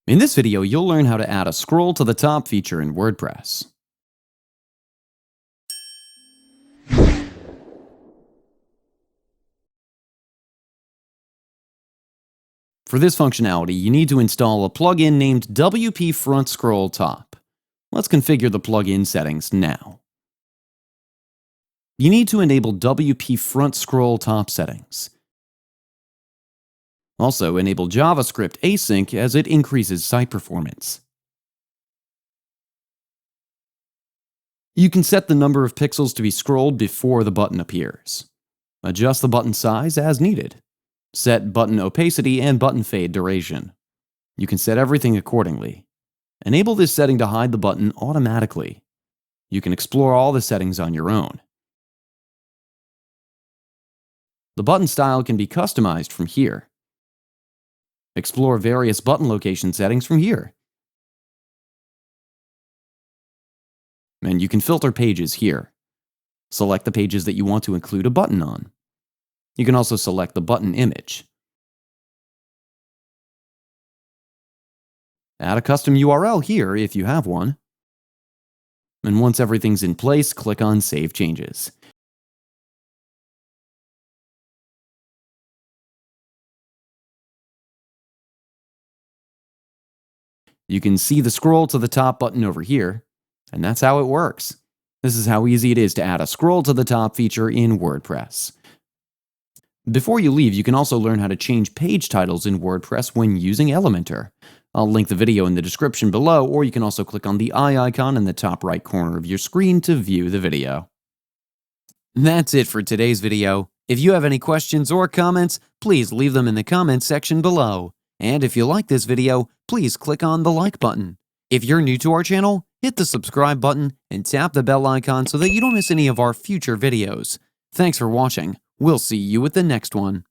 In this video, you'll learn how to add a scroll to the top feature in WordPress. For this functionality, you need to install a plugin named WP Front Scroll Top. Let's configure the plugin settings now. You need to enable WP Front Scroll Top settings. Also, enable JavaScript async as it increases site performance. You can set the number of pixels to be scrolled before the button appears. Adjust the button size as needed. Set button opacity and button fade duration. You can set everything accordingly. Enable this setting to hide the button automatically. You can explore all the settings on your own. The button style can be customized from here. Explore various button location settings from here. And you can filter pages here. Select the pages that you want to include a button on. You can also select the button image. Add a custom URL here if you have one. And once everything's in place, click on Save Changes. You can see the scroll to the top button over here, and that's how it works. This is how easy it is to add a scroll to the top feature in WordPress. Before you leave, you can also learn how to change page titles in WordPress when using Elementor. I'll link the video in the description below, or you can also click on the eye icon in the top right corner of your screen to view the video. That's it for today's video. If you have any questions or comments, please leave them in the comments section below. And if you like this video, please click on the like button. If you're new to our channel, hit the subscribe button and tap the bell icon so that you don't miss any of our future videos. Thanks for watching. We'll see you with the next one.